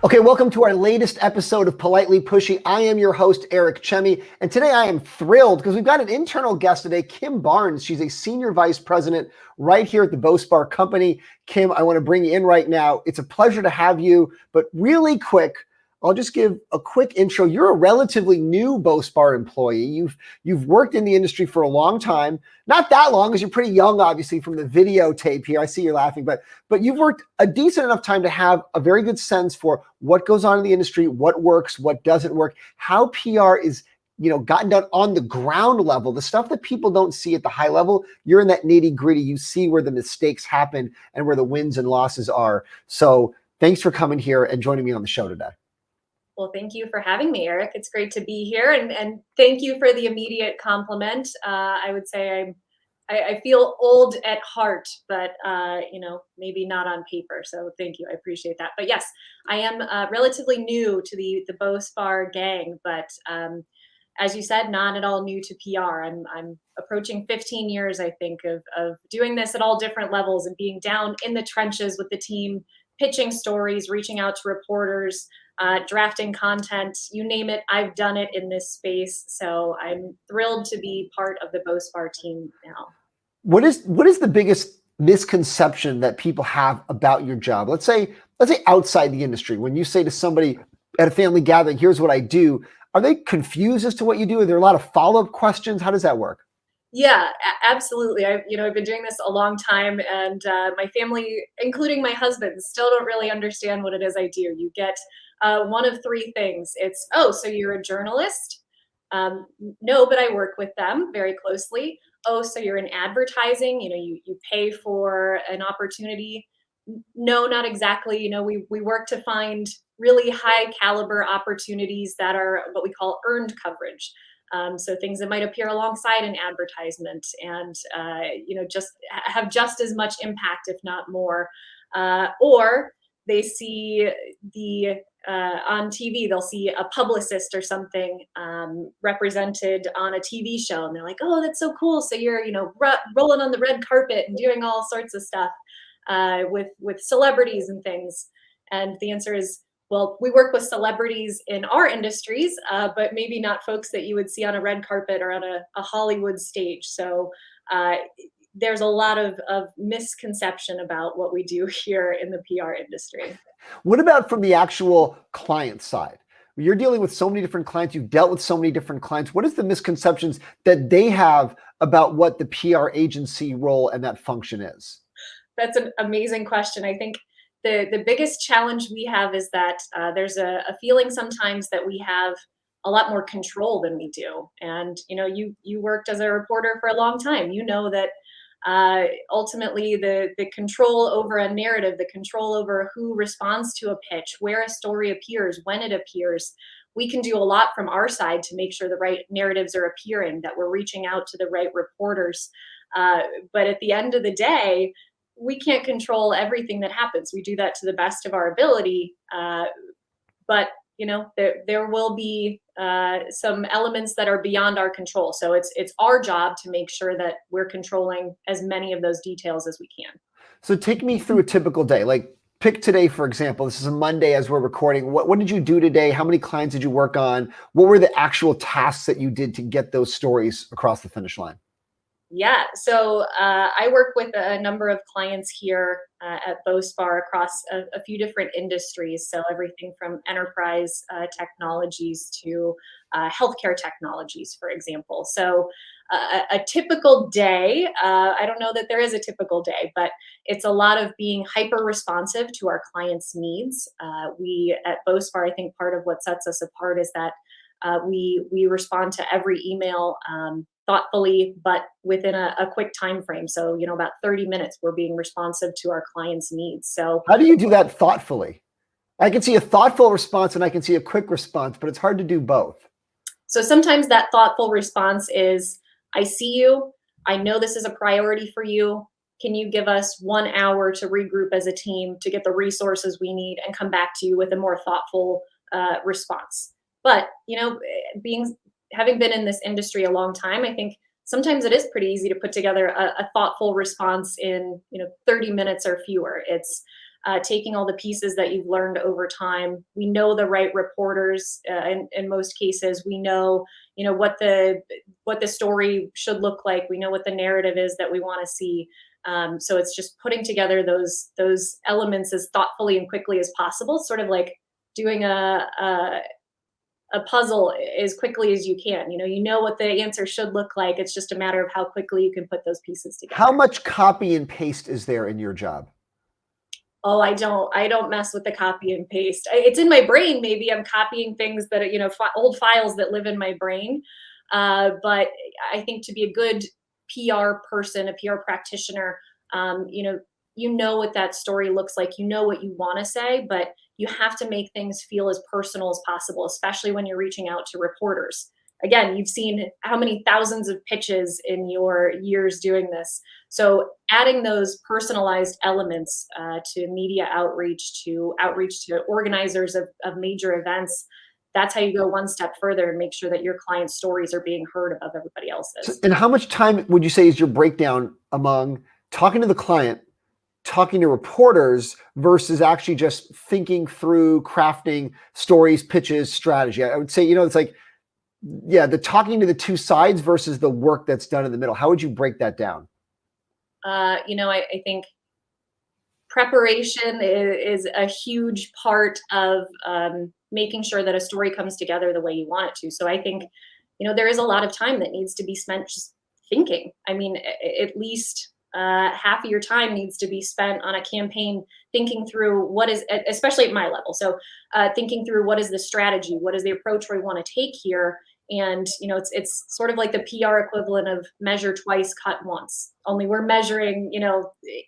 Okay, welcome to our latest episode of Politely Pushy. I am your host, Eric Chemi, and today I am thrilled because we've got an internal guest today, Kim Barnes. She's a senior vice president right here at the Bospar Company. Kim, I want to bring you in right now. It's a pleasure to have you, but really quick, I'll just give a quick intro. You're a relatively new Bospar employee. You've worked in the industry for a long time, not that long, because you're pretty young, obviously, from the videotape here. I see you're laughing, but you've worked a decent enough time to have a very good sense for what goes on in the industry, what works, what doesn't work, how PR is gotten done on the ground level, the stuff that people don't see at the high level. You're in that nitty gritty. You see where the mistakes happen and where the wins and losses are. So thanks for coming here and joining me on the show today. Well, thank you for having me, Eric. It's great to be here, and thank you for the immediate compliment. I would say I feel old at heart, but maybe not on paper. So thank you, I appreciate that. But yes, I am relatively new to the Bospar gang, but as you said, not at all new to PR. I'm approaching 15 years, I think, of doing this at all different levels and being down in the trenches with the team, pitching stories, reaching out to reporters, drafting content, you name it, I've done it in this space. So I'm thrilled to be part of the Bospar team now. What is the biggest misconception that people have about your job? Let's say outside the industry, when you say to somebody at a family gathering, here's what I do, are they confused as to what you do? Are there a lot of follow-up questions? How does that work? Yeah, absolutely. I've been doing this a long time, and my family, including my husband, still don't really understand what it is I do. You get one of three things. It's, oh, so you're a journalist? No, but I work with them very closely. Oh, so you're in advertising? You pay for an opportunity? No, not exactly. We work to find really high caliber opportunities that are what we call earned coverage. So things that might appear alongside an advertisement and just have just as much impact, if not more. Or they see the on TV, they'll see a publicist or something represented on a TV show, and they're like, "Oh, that's so cool! So you're rolling on the red carpet and doing all sorts of stuff with celebrities and things." And the answer is, well, we work with celebrities in our industries, but maybe not folks that you would see on a red carpet or on a Hollywood stage. So there's a lot of misconception about what we do here in the PR industry. What about from the actual client side? You're dealing with so many different clients. You've dealt with so many different clients. What is the misconceptions that they have about what the PR agency role and that function is? That's an amazing question. I think the biggest challenge we have is that there's a feeling sometimes that we have a lot more control than we do. And you worked as a reporter for a long time. You know that ultimately the control over a narrative, the control over who responds to a pitch, where a story appears, when it appears, we can do a lot from our side to make sure the right narratives are appearing, that we're reaching out to the right reporters. But at the end of the day, we can't control everything that happens. We do that to the best of our ability, but there will be some elements that are beyond our control. So it's our job to make sure that we're controlling as many of those details as we can. So take me through a typical day. Like pick today, for example. This is a Monday as we're recording. What did you do today? How many clients did you work on? What were the actual tasks that you did to get those stories across the finish line? Yeah, so I work with a number of clients here at Bospar across a few different industries. So everything from enterprise technologies to healthcare technologies, for example. So a typical day, I don't know that there is a typical day, but it's a lot of being hyper responsive to our clients' needs. We at Bospar, I think part of what sets us apart is that we respond to every email thoughtfully, but within a quick time frame. So, about 30 minutes, we're being responsive to our clients' needs. So how do you do that thoughtfully? I can see a thoughtful response and I can see a quick response, but it's hard to do both. So sometimes that thoughtful response is, I see you. I know this is a priority for you. Can you give us 1 hour to regroup as a team to get the resources we need and come back to you with a more thoughtful response? But, having been in this industry a long time, I think sometimes it is pretty easy to put together a thoughtful response in 30 minutes or fewer. It's taking all the pieces that you've learned over time. We know the right reporters in most cases. We know, what the story should look like. We know what the narrative is that we want to see. So it's just putting together those elements as thoughtfully and quickly as possible, sort of like doing a puzzle as quickly as you can. You know what the answer should look like. It's just a matter of how quickly you can put those pieces together. How much copy and paste is there in your job? Oh, I don't mess with the copy and paste. It's in my brain. Maybe I'm copying things that old files that live in my brain. But I think to be a good PR person, a PR practitioner, you know what that story looks like. You know what you want to say, but you have to make things feel as personal as possible, especially when you're reaching out to reporters. Again, you've seen how many thousands of pitches in your years doing this. So adding those personalized elements to media outreach, to organizers of major events, that's how you go one step further and make sure that your clients' stories are being heard above everybody else's. And how much time would you say is your breakdown among talking to the client, talking to reporters versus actually just thinking through crafting stories, pitches, strategy? I would say, it's like, the talking to the two sides versus the work that's done in the middle. How would you break that down? I think preparation is a huge part of making sure that a story comes together the way you want it to. So I think, there is a lot of time that needs to be spent just thinking. I mean, at least half of your time needs to be spent on a campaign thinking through what is, especially at my level. So thinking through what is the strategy, what is the approach we want to take here. And, it's sort of like the PR equivalent of measure twice, cut once, only we're measuring,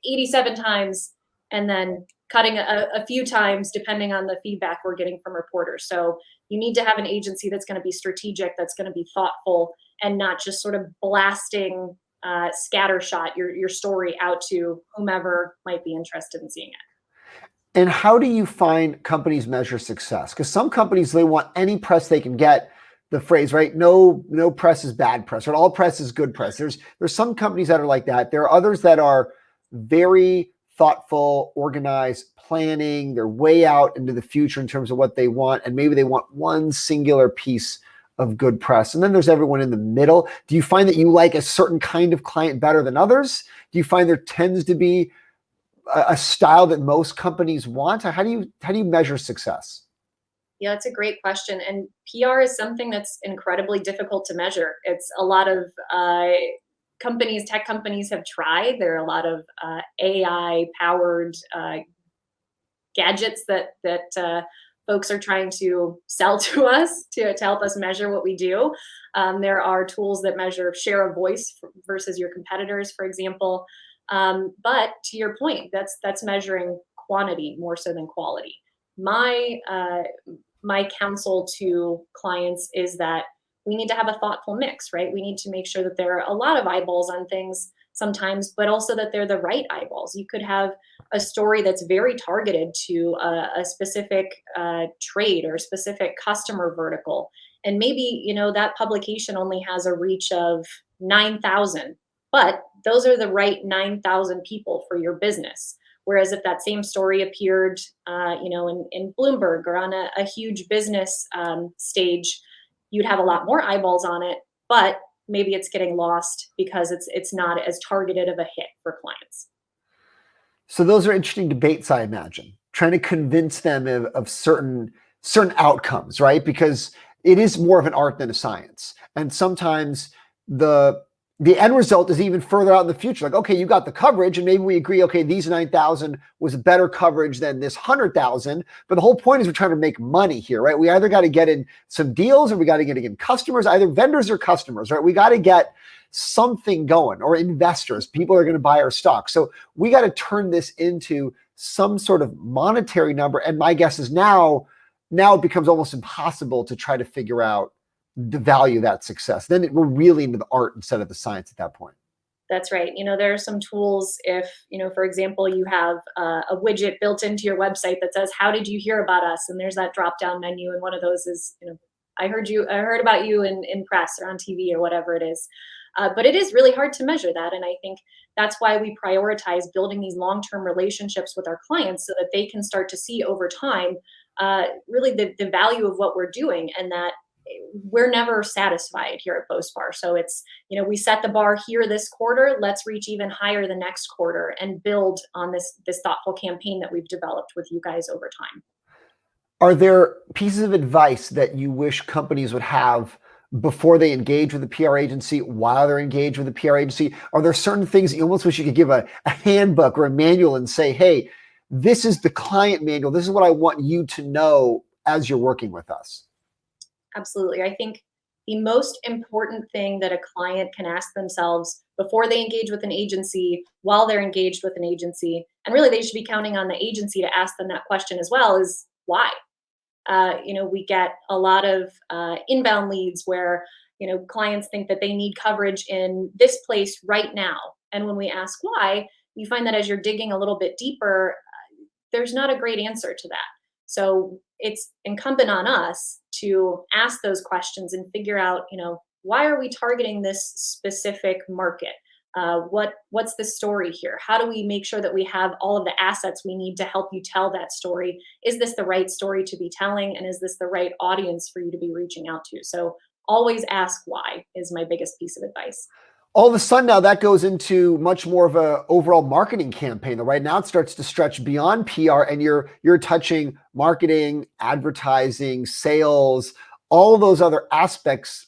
87 times and then cutting a few times depending on the feedback we're getting from reporters. So you need to have an agency that's going to be strategic, that's going to be thoughtful, and not just sort of blasting scattershot your story out to whomever might be interested in seeing it. And how do you find companies measure success? Because some companies, they want any press they can get. The phrase, right? No press is bad press, or all press is good press. There's some companies that are like that. There are others that are very thoughtful, organized, planning. They're way out into the future in terms of what they want, and maybe they want one singular piece of good press. And then there's everyone in the middle. Do you find that you like a certain kind of client better than others? Do you find there tends to be a style that most companies want? How do you measure success? Yeah, that's a great question. And PR is something that's incredibly difficult to measure. It's a lot of tech companies have tried. There are a lot of AI powered gadgets that folks are trying to sell to us to help us measure what we do. There are tools that measure share of voice versus your competitors, for example. But to your point, that's measuring quantity more so than quality. My counsel to clients is that we need to have a thoughtful mix, right? We need to make sure that there are a lot of eyeballs on things sometimes, but also that they're the right eyeballs. You could have a story that's very targeted to a specific trade or a specific customer vertical. And maybe, that publication only has a reach of 9,000, but those are the right 9,000 people for your business. Whereas if that same story appeared, in Bloomberg or on a huge business stage, you'd have a lot more eyeballs on it, but maybe it's getting lost because it's not as targeted of a hit for clients. So those are interesting debates, I imagine, trying to convince them of certain outcomes, right? Because it is more of an art than a science. And sometimes the end result is even further out in the future. Like, okay, you got the coverage, and maybe we agree, okay, these 9,000 was better coverage than this 100,000. But the whole point is we're trying to make money here, right? We either got to get in some deals or we got to get in customers, either vendors or customers, right? We got to get something going, or investors, people are going to buy our stock. So we got to turn this into some sort of monetary number. And my guess is now it becomes almost impossible to try to figure out the value of that success. Then we're really into the art instead of the science at that point. That's right. There are some tools if, for example, you have a widget built into your website that says, how did you hear about us? And there's that drop down menu. And one of those is, I heard about you in press or on TV or whatever it is. But it is really hard to measure that. And I think that's why we prioritize building these long-term relationships with our clients so that they can start to see over time really the value of what we're doing, and that we're never satisfied here at BoSpar. So it's, we set the bar here this quarter, let's reach even higher the next quarter and build on this thoughtful campaign that we've developed with you guys over time. Are there pieces of advice that you wish companies would have before they engage with a PR agency, while they're engaged with a PR agency? Are there certain things that you almost wish you could give a handbook or a manual and say, hey, this is the client manual. This is what I want you to know as you're working with us? Absolutely. I think the most important thing that a client can ask themselves before they engage with an agency, while they're engaged with an agency, and really they should be counting on the agency to ask them that question as well, is why? We get a lot of inbound leads where, clients think that they need coverage in this place right now. And when we ask why, you find that as you're digging a little bit deeper, there's not a great answer to that. So it's incumbent on us to ask those questions and figure out, why are we targeting this specific market? What's the story here? How do we make sure that we have all of the assets we need to help you tell that story? Is this the right story to be telling? And is this the right audience for you to be reaching out to? So always ask why is my biggest piece of advice. All of a sudden now that goes into much more of a overall marketing campaign. Right now it starts to stretch beyond PR, and you're touching marketing, advertising, sales, all of those other aspects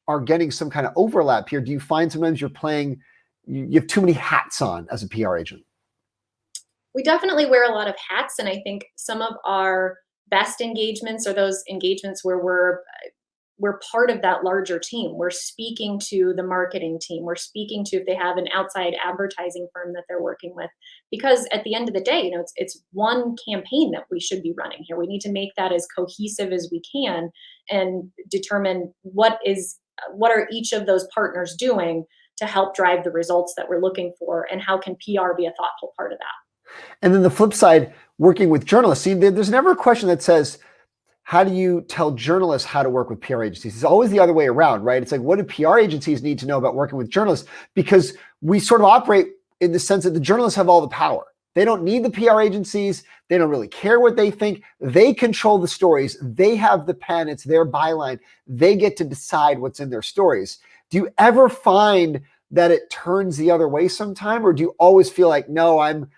are getting some kind of overlap here. Do you find sometimes you have too many hats on as a PR agent? We definitely wear a lot of hats, and I think some of our best engagements are those engagements where we're part of that larger team. We're speaking to the marketing team. We're speaking to if they have an outside advertising firm that they're working with. Because at the end of the day, it's one campaign that we should be running here. We need to make that as cohesive as we can and determine what are each of those partners doing to help drive the results that we're looking for, and how can PR be a thoughtful part of that. And then the flip side, working with journalists. See, there's never a question that says, how do you tell journalists how to work with PR agencies? It's always the other way around, right? It's like, what do PR agencies need to know about working with journalists? Because we sort of operate in the sense that the journalists have all the power. They don't need the PR agencies. They don't really care what they think. They control the stories. They have the pen. It's their byline. They get to decide what's in their stories. Do you ever find that it turns the other way sometime? Or do you always feel like, no, I'm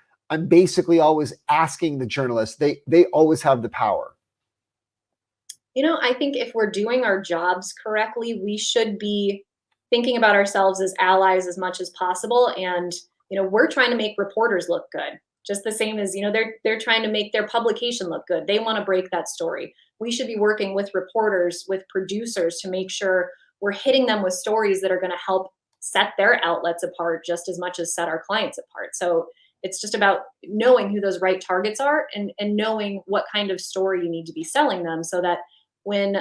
basically always asking the journalists. They always have the power? I think if we're doing our jobs correctly, we should be thinking about ourselves as allies as much as possible. And, we're trying to make reporters look good, just the same as, they're trying to make their publication look good. They want to break that story. We should be working with reporters, with producers, to make sure we're hitting them with stories that are going to help set their outlets apart just as much as set our clients apart. So it's just about knowing who those right targets are, and knowing what kind of story you need to be selling them, so that when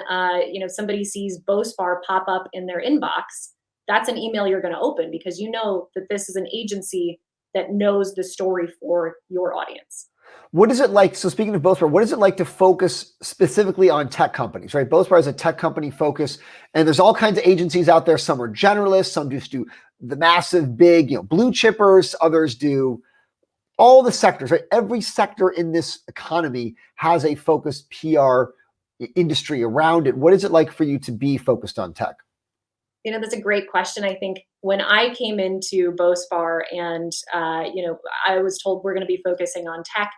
somebody sees BoSpar pop up in their inbox, that's an email you're going to open, because you know that this is an agency that knows the story for your audience. What is it like? So speaking of BoSpar, what is it like to focus specifically on tech companies, right? BoSpar is a tech company focus, and there's all kinds of agencies out there. Some are generalists, some just do the massive, big, blue chippers. Others do all the sectors, right? Every sector in this economy has a focused PR industry around it. What is it like for you to be focused on tech? That's a great question. I think when I came into BoSpar and, I was told we're going to be focusing on tech,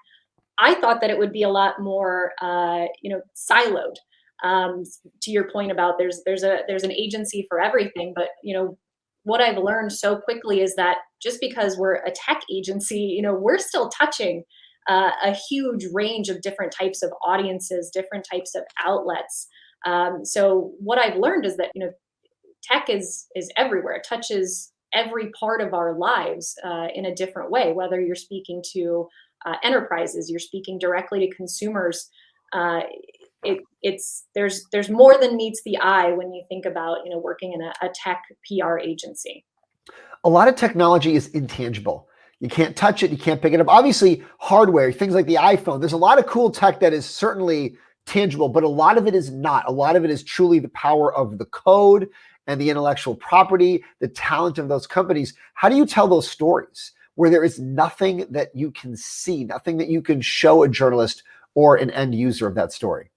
I thought that it would be a lot more, siloed. To your point about there's an agency for everything, but, what I've learned so quickly is that just because we're a tech agency, we're still touching a huge range of different types of audiences, different types of outlets. So what I've learned is that, tech is everywhere. It touches every part of our lives in a different way, whether you're speaking to enterprises, you're speaking directly to consumers. There's more than meets the eye when you think about, working in a tech PR agency. A lot of technology is intangible. You can't touch it. You can't pick it up. Obviously, hardware, things like the iPhone, there's a lot of cool tech that is certainly tangible, but a lot of it is not. A lot of it is truly the power of the code and the intellectual property, the talent of those companies. How do you tell those stories where there is nothing that you can see, nothing that you can show a journalist or an end user of that story?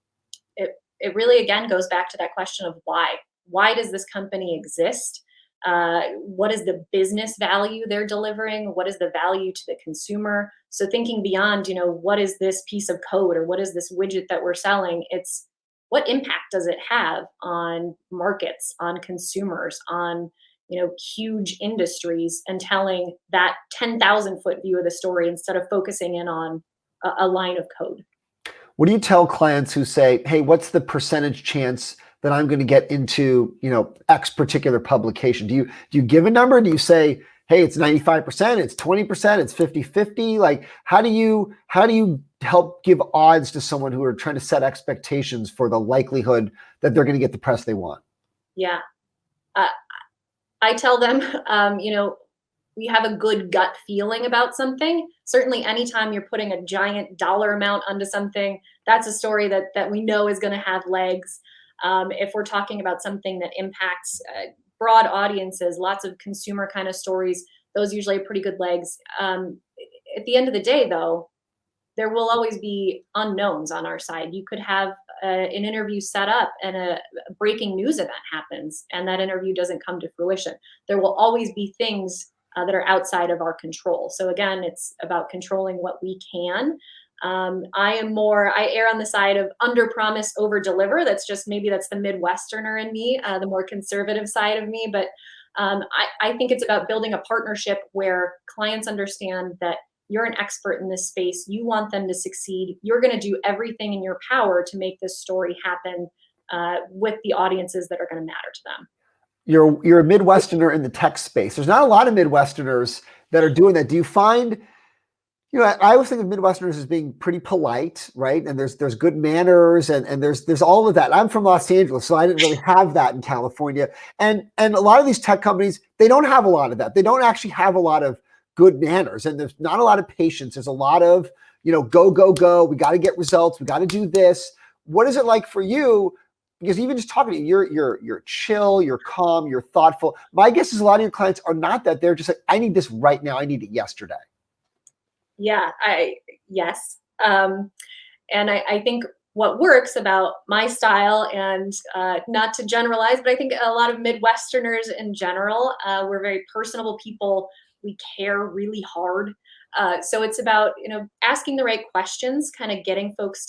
It really, again, goes back to that question of why. Why does this company exist? What is the business value they're delivering? What is the value to the consumer? So thinking beyond, what is this piece of code or what is this widget that we're selling? It's what impact does it have on markets, on consumers, on huge industries, and telling that 10,000 foot view of the story instead of focusing in on a line of code. What do you tell clients who say, hey, what's the percentage chance that I'm going to get into, X particular publication? Do you give a number? Do you say, hey, it's 95%, it's 20%, it's 50-50? Like, how do you help give odds to someone who are trying to set expectations for the likelihood that they're going to get the press they want? Yeah. I tell them, we have a good gut feeling about something. Certainly anytime you're putting a giant dollar amount onto something, that's a story that we know is going to have legs. If we're talking about something that impacts broad audiences, lots of consumer kind of stories, those usually have pretty good legs. At the end of the day, though, there will always be unknowns on our side. You could have an interview set up and a breaking news event happens and that interview doesn't come to fruition. There will always be things that are outside of our control. So again, it's about controlling what we can. I err on the side of under promise, over deliver. That's the Midwesterner in me, the more conservative side of me. But I think it's about building a partnership where clients understand that you're an expert in this space. You want them to succeed. You're going to do everything in your power to make this story happen with the audiences that are going to matter to them. You're a Midwesterner in the tech space. There's not a lot of Midwesterners that are doing that. Do you find, I always think of Midwesterners as being pretty polite, right? And there's good manners and there's all of that. I'm from Los Angeles, so I didn't really have that in California. And a lot of these tech companies, they don't have a lot of that. They don't actually have a lot of good manners, and there's not a lot of patience. There's a lot of, go, go, go. We got to get results. We got to do this. What is it like for you? Because even just talking to you, you're chill, you're calm, you're thoughtful. My guess is a lot of your clients are not that. They're just like, I need this right now. I need it yesterday. Yeah, yes. And I think what works about my style, and not to generalize, but I think a lot of Midwesterners in general, we're very personable people. We care really hard. So it's about, asking the right questions, kind of getting folks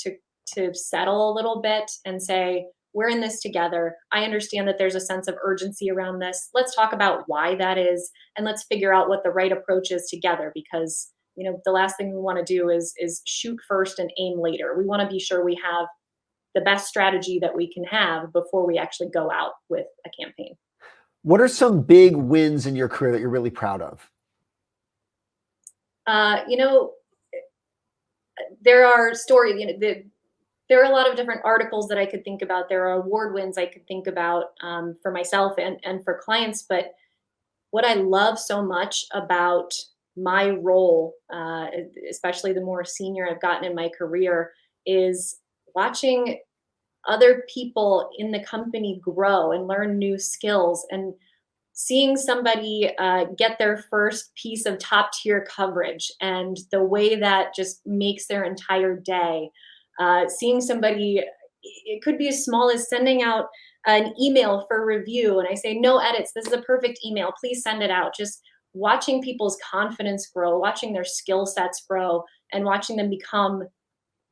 to settle a little bit and say, we're in this together. I understand that there's a sense of urgency around this. Let's talk about why that is, and let's figure out what the right approach is together, because the last thing we want to do is shoot first and aim later. We want to be sure we have the best strategy that we can have before we actually go out with a campaign. What are some big wins in your career that you're really proud of? There are stories, there are a lot of different articles that I could think about. There are award wins I could think about for myself and for clients. But what I love so much about my role, especially the more senior I've gotten in my career, is watching other people in the company grow and learn new skills, and seeing somebody get their first piece of top tier coverage and the way that just makes their entire day. Seeing somebody, it could be as small as sending out an email for review, and I say, no edits, this is a perfect email, please send it out. Just watching people's confidence grow, watching their skill sets grow, and watching them become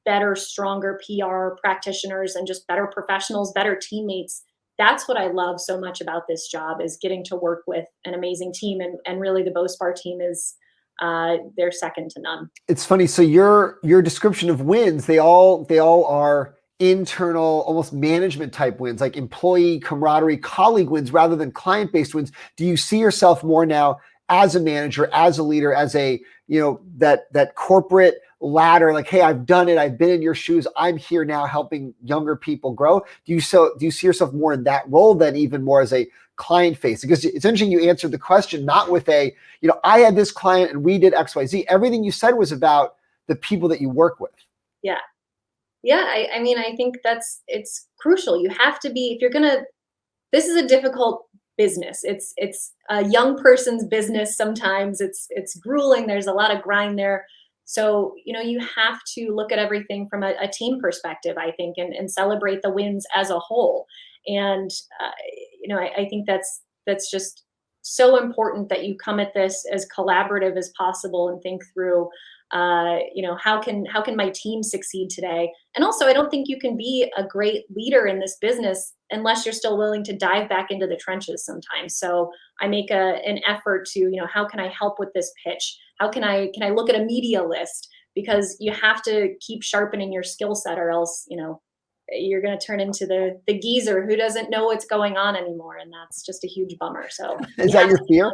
better, stronger PR practitioners and just better professionals, better teammates. That's what I love so much about this job, is getting to work with an amazing team. And really the BoSpar team is, they're second to none. It's funny. So your description of wins, they all are internal, almost management type wins, like employee camaraderie, colleague wins rather than client-based wins. Do you see yourself more now as a manager, as a leader, as a, that corporate ladder, like, hey, I've done it. I've been in your shoes. I'm here now helping younger people grow. Do you see yourself more in that role than even more as a client face? Because it's interesting you answered the question, not with a, I had this client and we did XYZ. Everything you said was about the people that you work with. Yeah. Yeah. I mean, I think it's crucial. You have to be, if you're going to, this is a difficult business. It's a young person's business. Sometimes it's grueling. There's a lot of grind there. So, you have to look at everything from a team perspective, I think, and celebrate the wins as a whole. And, I think that's just so important that you come at this as collaborative as possible and think through, how can my team succeed today? And also, I don't think you can be a great leader in this business unless you're still willing to dive back into the trenches sometimes. So I make an effort to, how can I help with this pitch? How can I look at a media list? Because you have to keep sharpening your skill set, or else, you're going to turn into the geezer who doesn't know what's going on anymore, and that's just a huge bummer. So Is that your fear?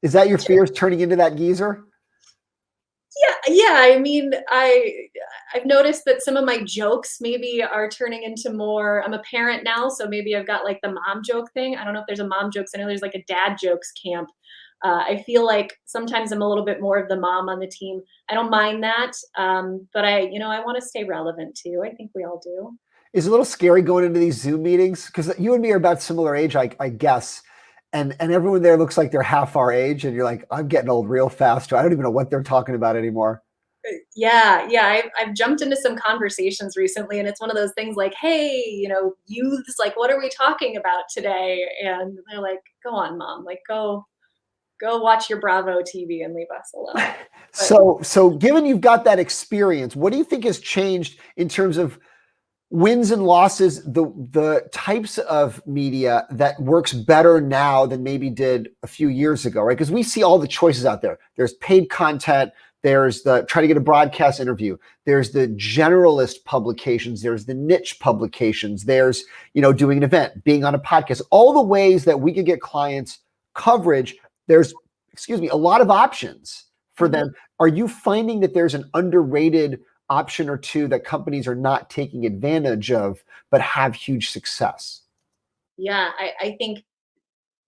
Is that your fear, is turning into that geezer? Yeah. I mean, I've noticed that some of my jokes maybe are turning into more. I'm a parent now, so maybe I've got like the mom joke thing. I don't know if there's a mom jokes. I know there's like a dad jokes camp. I feel like sometimes I'm a little bit more of the mom on the team. I don't mind that, but I want to stay relevant too. I think we all do. Is it a little scary going into these Zoom meetings? Because you and me are about similar age, I guess. And everyone there looks like they're half our age, and you're like, I'm getting old real fast. I don't even know what they're talking about anymore. Yeah. I've jumped into some conversations recently, and it's one of those things like, hey, youths, like, what are we talking about today? And they're like, go on, mom, like, go watch your Bravo TV and leave us alone. So given you've got that experience, what do you think has changed in terms of wins and losses, the types of media that works better now than maybe did a few years ago, right? Because we see all the choices out there. There's paid content, there's the try to get a broadcast interview, there's the generalist publications, there's the niche publications, there's, doing an event, being on a podcast, all the ways that we can get clients coverage. There's, a lot of options for them. Are you finding that there's an underrated option or two that companies are not taking advantage of, but have huge success? Yeah, I think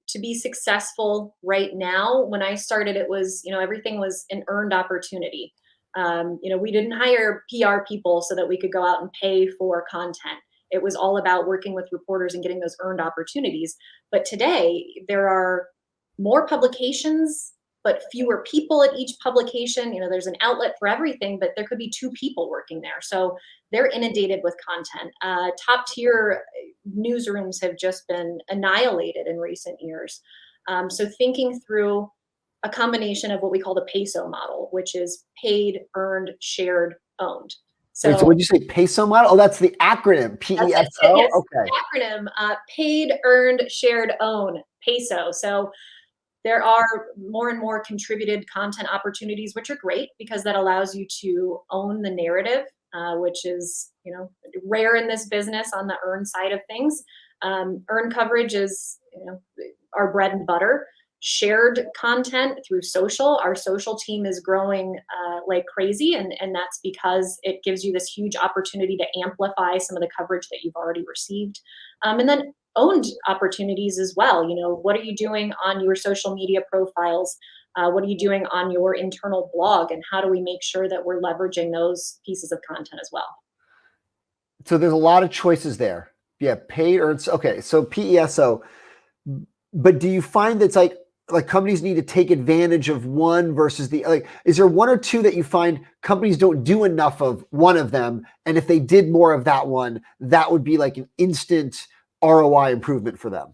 to be successful right now, when I started, it was, everything was an earned opportunity. We didn't hire PR people so that we could go out and pay for content. It was all about working with reporters and getting those earned opportunities. But today, there are more publications, but fewer people at each publication. There's an outlet for everything, but there could be two people working there. So they're inundated with content. Top tier newsrooms have just been annihilated in recent years. So thinking through a combination of what we call the peso model, which is paid, earned, shared, owned. So what did you say, peso model? Oh, that's the acronym, PESO? Yes, okay. Acronym, paid, earned, shared, own, peso. So there are more and more contributed content opportunities, which are great because that allows you to own the narrative, which is, rare in this business on the earn side of things. Earn coverage is, our bread and butter. Shared content through social. Our social team is growing like crazy, and that's because it gives you this huge opportunity to amplify some of the coverage that you've already received. And then owned opportunities as well. What are you doing on your social media profiles? What are you doing on your internal blog? And how do we make sure that we're leveraging those pieces of content as well? So there's a lot of choices there. Yeah, paid or okay. So PESO, but do you find that's like companies need to take advantage of one versus the like? Is there one or two that you find companies don't do enough of one of them, and if they did more of that one, that would be like an instant ROI improvement for them?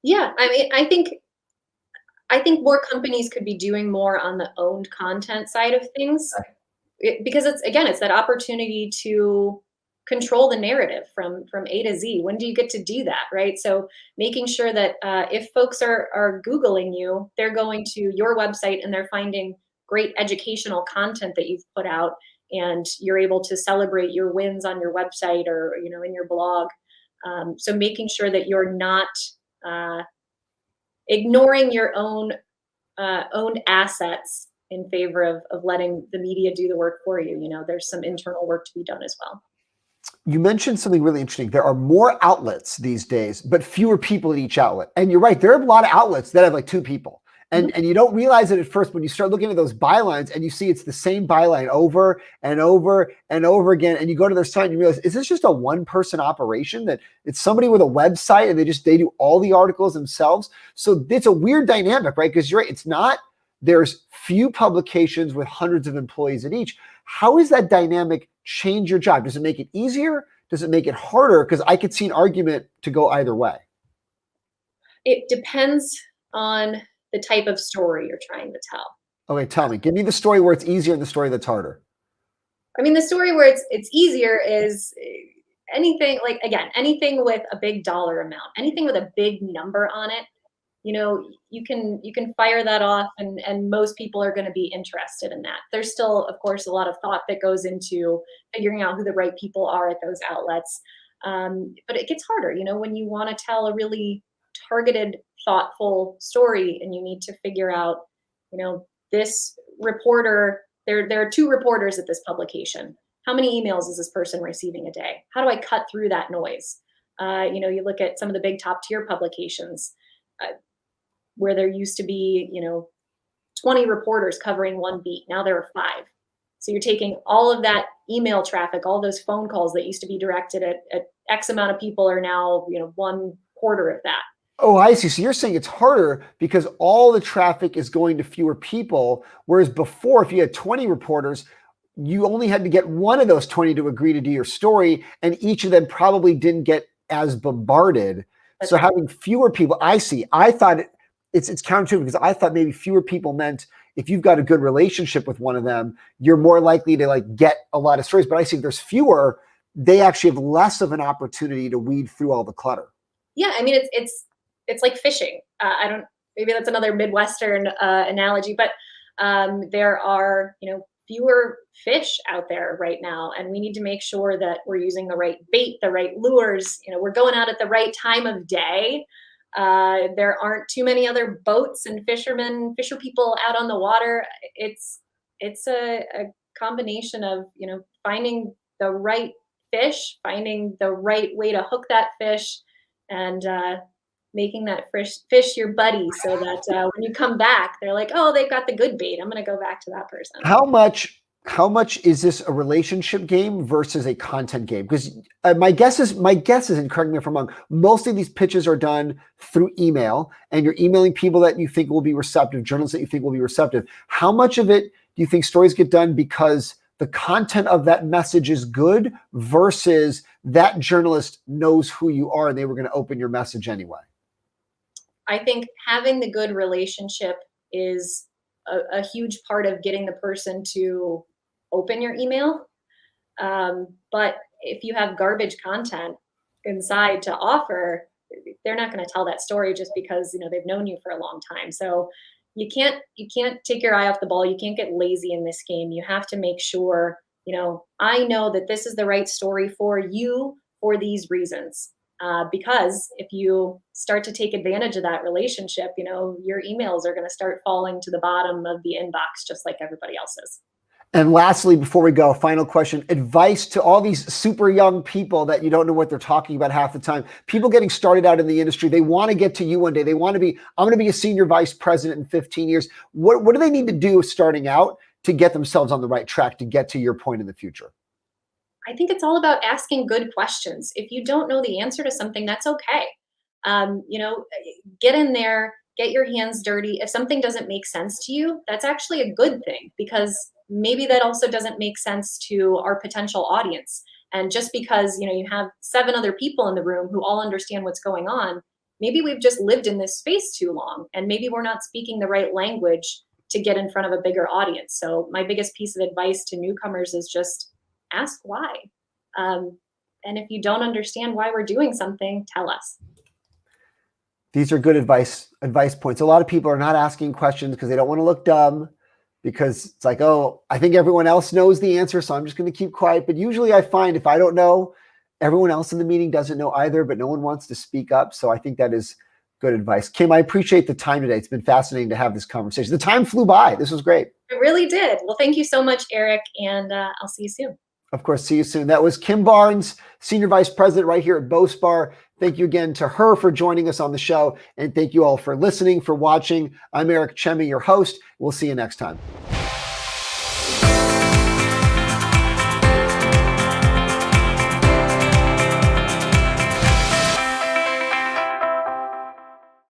Yeah, I mean, I think more companies could be doing more on the owned content side of things, because it's that opportunity to control the narrative from A to Z. When do you get to do that, right? So making sure that if folks are Googling you, they're going to your website and they're finding great educational content that you've put out, and you're able to celebrate your wins on your website or in your blog. So making sure that you're not ignoring your own owned assets in favor of letting the media do the work for you. There's some internal work to be done as well. You mentioned something really interesting. There are more outlets these days, but fewer people at each outlet. And you're right. There are a lot of outlets that have like two people. And you don't realize it at first when you start looking at those bylines and you see it's the same byline over and over and over again. And you go to their site and you realize, is this just a one-person operation, that it's somebody with a website and they do all the articles themselves? So it's a weird dynamic, right? Because you're right, it's not, there's few publications with hundreds of employees at each. How does that dynamic change your job? Does it make it easier? Does it make it harder? Because I could see an argument to go either way. It depends on the type of story you're trying to tell. Okay, tell me. Give me the story where it's easier and the story that's harder. I mean, the story where it's easier is anything, like, again, anything with a big dollar amount, anything with a big number on it. You know, you can fire that off, and most people are going to be interested in that. There's still, of course, a lot of thought that goes into figuring out who the right people are at those outlets. But it gets harder, you know, when you want to tell a really targeted, thoughtful story, and you need to figure out, you know, this reporter, there are 2 reporters at this publication. How many emails is this person receiving a day? How do I cut through that noise? You know, you look at some of the big top tier publications, where there used to be, you know, 20 reporters covering one beat. Now there are 5. So you're taking all of that email traffic, all those phone calls that used to be directed at X amount of people are now, you know, 1/4 of that. Oh, I see. So you're saying it's harder because all the traffic is going to fewer people, whereas before, if you had 20 reporters, you only had to get one of those 20 to agree to do your story, and each of them probably didn't get as bombarded. That's so right. having fewer people, I see. I thought it's counterintuitive, because I thought maybe fewer people meant if you've got a good relationship with one of them, you're more likely to like get a lot of stories. But I see if there's fewer, they actually have less of an opportunity to weed through all the clutter. Yeah, I mean, it's like fishing. I don't, maybe that's another Midwestern analogy, but there are, you know, fewer fish out there right now, and we need to make sure that we're using the right bait, the right lures. You know, we're going out at the right time of day. There aren't too many other boats and fisher people out on the water. It's a combination of, you know, finding the right fish, finding the right way to hook that fish, and making that fish your buddy, so that when you come back, they're like, oh, they've got the good bait, I'm going to go back to that person. How much is this a relationship game versus a content game? Because my guess is, and correct me if I'm wrong, most of these pitches are done through email, and you're emailing people that you think will be receptive, journalists that you think will be receptive. How much of it do you think stories get done because the content of that message is good versus that journalist knows who you are and they were going to open your message anyway? I think having the good relationship is a huge part of getting the person to open your email. But if you have garbage content inside to offer, they're not going to tell that story just because, you know, they've known you for a long time. So you can't take your eye off the ball. You can't get lazy in this game. You have to make sure, you know, I know that this is the right story for you for these reasons. Because if you start to take advantage of that relationship, you know, your emails are going to start falling to the bottom of the inbox just like everybody else's. And lastly, before we go, final question, advice to all these super young people that you don't know what they're talking about half the time. People getting started out in the industry, they want to get to you one day. They want to be, I'm going to be a senior vice president in 15 years. What do they need to do starting out to get themselves on the right track to get to your point in the future? I think it's all about asking good questions. If you don't know the answer to something, that's okay. You know, get in there, get your hands dirty. If something doesn't make sense to you, that's actually a good thing, because maybe that also doesn't make sense to our potential audience. And just because, you know, you have 7 other people in the room who all understand what's going on, maybe we've just lived in this space too long, and maybe we're not speaking the right language to get in front of a bigger audience. So my biggest piece of advice to newcomers is just ask why. And if you don't understand why we're doing something, tell us. These are good advice points. A lot of people are not asking questions because they don't want to look dumb, because it's like, oh, I think everyone else knows the answer, so I'm just going to keep quiet. But usually I find if I don't know, everyone else in the meeting doesn't know either, but no one wants to speak up. So I think that is good advice. Kim, I appreciate the time today. It's been fascinating to have this conversation. The time flew by. This was great. It really did. Well, thank you so much, Eric, and I'll see you soon. Of course, see you soon. That was Kim Barnes, Senior Vice President right here at BoSpar. Thank you again to her for joining us on the show. And thank you all for listening, for watching. I'm Eric Chemi, your host. We'll see you next time.